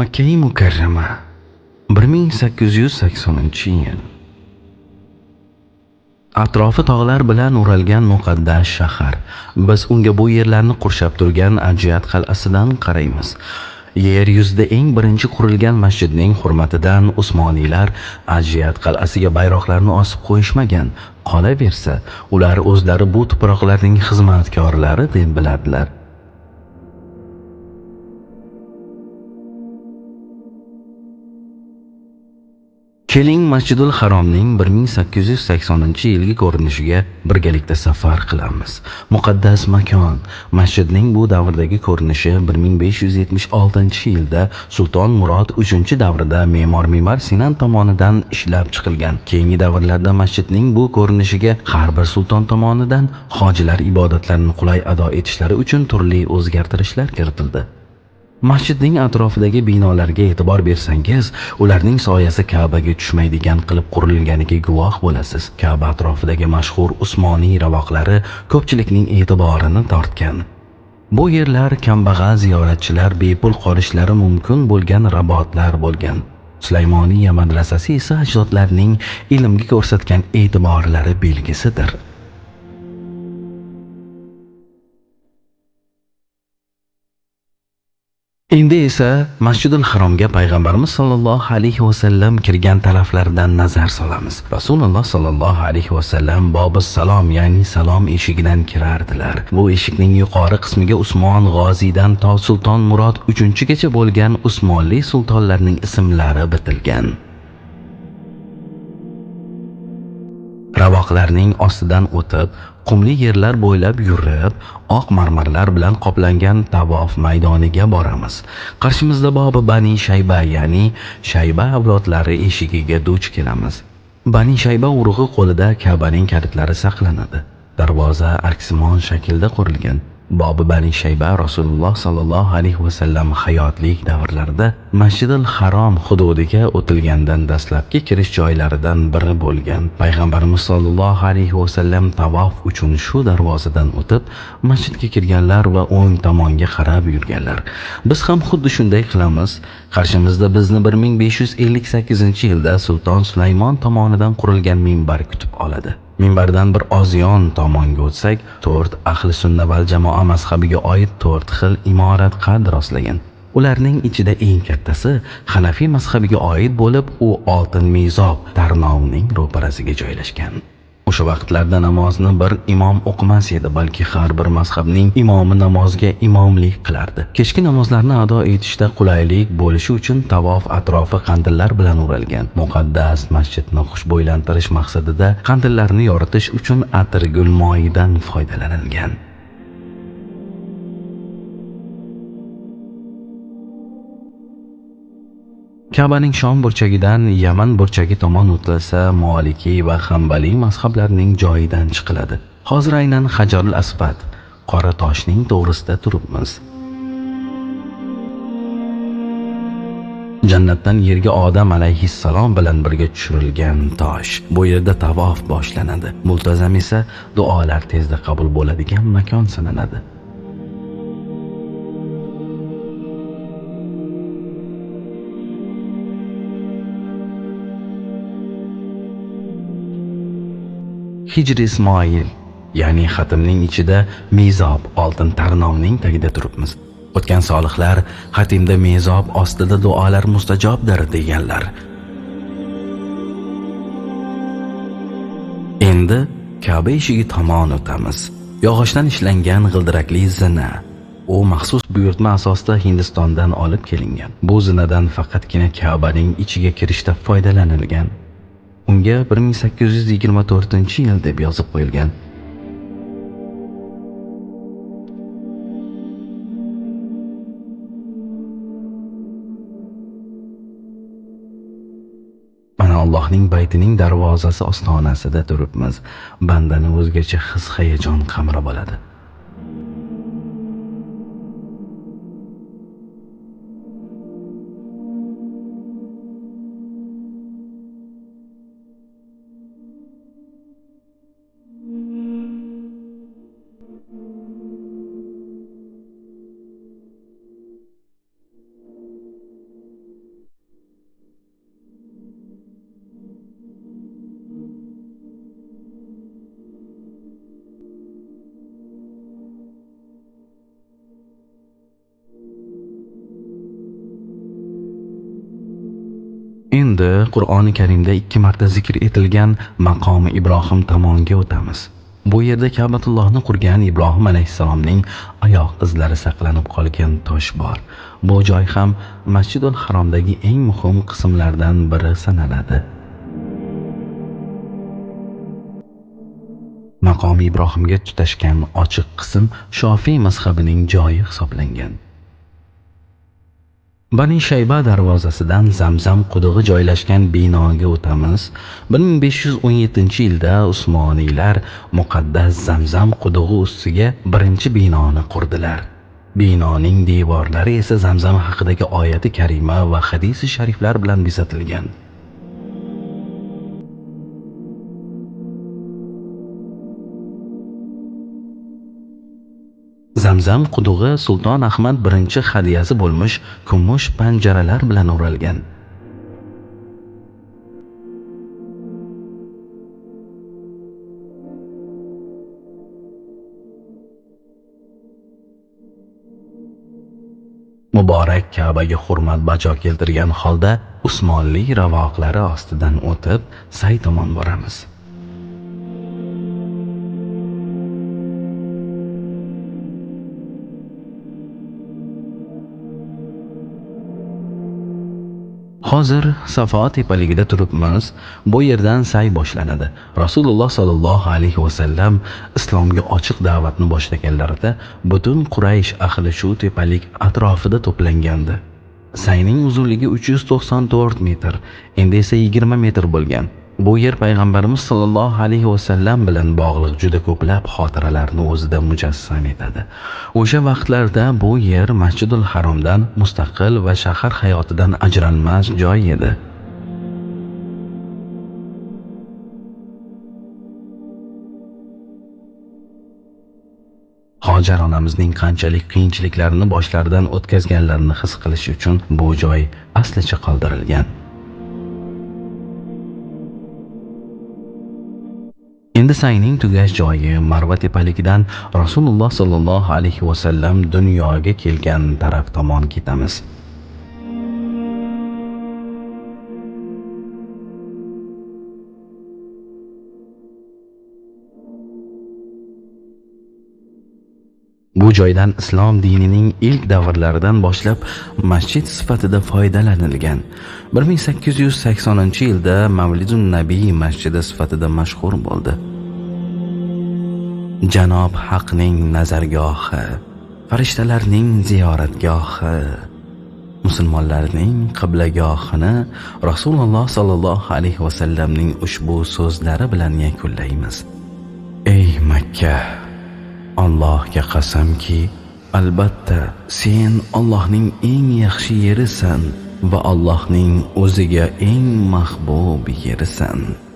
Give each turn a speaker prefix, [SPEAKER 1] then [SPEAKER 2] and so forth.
[SPEAKER 1] Makka-i Mukarrama 1880-yil. Atrofi tog'lar bilan o'ralgan muqaddas shahar. Biz unga bu yerlarni qurshab turgan Ajiyat qal'asidan qaraymiz. Yer yuzida eng birinchi qurilgan masjidning hurmatidan Usmoniylar Ajiyat qal'asiga bayroqlarni osib qo'yishmagan. Qolaversa, ular o'zlari bu tuproqlarning xizmatkorlari deb biladilar. Keling, Masjidul Haromning 1880-yilgi ko'rinishiga birgalikda safar qilamiz. Muqaddas makon. Masjidning bu davrdagi ko'rinishi 1576-yilda Sulton Murod 3-davrida me'mor Sinan tomonidan ishlab chiqilgan. Keyingi davrlarda masjidning bu ko'rinishiga har bir sulton tomonidan hojilar ibodatlarini qulay ado etishlari uchun turli o'zgartirishlar kiritildi. Masjidning atrofidagi binolarga e'tibor bersangiz, ularning soyasi Ka'baga tushmaydigan qilib qurilganiga guvoh bo'lasiz. Ka'ba atrofidagi mashhur Usmoniy ravoqlari ko'pchilikning e'tiborini tortgan. Bu yerlar kambag'al ziyoratchilar bepul qolishlari mumkin bo'lgan rabotlar bo'lgan. Sulaymoniya madrasasi esa ajdodlarning ilmga ko'rsatgan e'tiborlari belgisidir. Endi esa Masjidul Haromga payg'ambarimiz sollallohu alayhi vasallam kirgan taraflardan nazar solamiz. Rasululloh sollallohu alayhi vasallam Bobus Salom, ya'ni salom eshigidan kirardilar. Bu eshikning yuqori qismiga Usmon G'oziydan to Sulton Murod 3-gacha bo'lgan Usmonli sultonlarning ismlari bitilgan. Ravoqlarning ostidan o'tib, qumli yerlar bo'ylab yurib, oq marmarlar bilan qoplangan tavof maydoniga boramiz. Qarshimizda Bobi Bani Shayba, ya'ni Shayba avlodlari eshigiga duch kelamiz. Bani Shayba urug'i qo'lida Ka'baning kalitlari saqlanadi. Darvoza arksimon shaklda qurilgan. Bobi Bani Shayba Rasululloh sollallohu alayhi vasallam hayotlik davrlarida Masjidul Harom hududiga o'tilgandan dastlabki kirish joylaridan biri bo'lgan. Payg'ambarimiz sollallohu alayhi vasallam tavof uchun shu darvozadan o'tib, masjidga kirganlar va o'ng tomonga qarab yurganlar. Biz ham xuddi shunday qilamiz. Qarshimizda bizni 1558-yilda Sulton Sulaymon tomonidan qurilgan minbar kutib oladi. Minbardan bir oz yon tomonga o'tsak, 4 ahli sunna val jamoa mazhabiga oid 4 xil imorat qad rostlagan. Ularning ichida eng kattasi Hanafiy mazhabiga oid bo'lib, u oltin mizob tarnovning ro'parasiga joylashgan. O'sha vaqtlarda namozni bir imom o'qimas edi, balki har bir mazhabning imomi namozga imomlik qilardi. Kechki namozlarni ado etishda qulaylik bo'lishi uchun tavof atrofi qandillar bilan o'ralgan. Muqaddas masjidni xushbo'ylantirish maqsadida qandillarni yoritish uchun atirgul moyidan foydalanilgan. Ka'baning Shom burchagidan Yaman burchagi tomon o'tilsa, Maliki va Hanbali mazhablarining joyidan chiqiladi. Hozir aynan Hajarul Asvad, qora toshning to'g'risida turibmiz. Jannatdan yerga Odam alayhissalom bilan birga tushirilgan tosh. Bu yerda tavof boshlanadi. Multazam esa duolar tezda qabul bo'ladigan makon sanaladi. Hijri Ismoil, ya'ni xatimning ichida mizob oltin tarnovning tagida turibmiz. O'tgan solihlar xatimda mizob ostida duolar mustajobdir deganlar. Endi Ka'ba eshigi tomon o'tamiz. Yog'ochdan ishlangan g'ildirakli zina. U maxsus buyurtma asosida Hindistondan olib kelingan. Bu zinadan faqatgina Ka'baning ichiga kirishda foydalanilgan. Unga 1824-yil deb yozib qo'yilgan. Mana Allohning baytining darvozasi ostonasida turibmiz. Bandani o'zgacha his-hayajon qamrab oladi. Endi Qur'oni Karimda 2 marta zikr etilgan maqomi Ibrohim tomonga o'tamiz. Bu yerda Ka'batullohni qurgan Ibrohim alayhissalomning oyoq izlari saqlanib qolgan tosh bor. Bu joy ham Masjidul Haromdagi eng muhim qismlardan biri sanaladi. Maqomi Ibrohimga tutashgan ochiq qism Shofiy mazhabining joyi hisoblangan. Bani Shayba darvozasidan Zamzam qudug'i joylashgan binoga o'tamiz. 1517-yilda Usmoniylar muqaddas Zamzam qudug'i ustiga birinchi binoni qurdilar. Binoning devorlari esa Zamzam haqidagi oyati karima va hadisi shariflar bilan bezatilgan. Zamzam qudug'i Sulton Ahmad I hadyasi bo'lmish kumush panjaralar bilan o'ralgan. Muborak Ka'baga hurmat bajo keltirgan holda Usmonli ravoqlari ostidan o'tib, say tomon boramiz. Hozir Safo tepaligida turibmiz. Bu yerdan say boshlanadi. Rasululloh sollallohu alayhi vasallam islomga ochiq da'vatni boshlaganlarida butun Quraysh ahli shu tepalik atrofida to'plangandi. Sayning uzunligi 394 metr, endi esa 20 metr bo'lgan. Bu yer payg'ambarimiz sollallohu alayhi vasallam bilan bog'liq juda ko'plab xotiralarni o'zida mujassam etadi. O'sha vaqtlarda bu yer Masjidul Haromdan mustaqil va shahar hayotidan ajralmas joy edi. Hojar onamizning qanchalik qiyinchiliklarni boshlaridan o'tkazganlarini his qilish uchun bu joy aslicha qoldirilgan. Endi sayning tugash joyi Marva tepaligidan Rasululloh sollallohu alayhi vasallam dunyoga kelgan taraf tomon ketamiz. Bu joydan islom dinining ilk davrlaridan boshlab masjid sifatida foydalanilgan. 1880-yilda Mavlidun Nabiy masjidi sifatida mashhur bo'ldi. Janob Haqning nazargohi, farishtalarning ziyoratgohi, musulmonlarning qiblagohini Rasululloh sollallohu alayhi vasallamning ushbu so'zlari bilan yakunlaymiz. Ey Makka, Allohga qasamki, albatta sen Allohning eng yaxshi yerisan va Allohning o'ziga eng mahbub yerisan.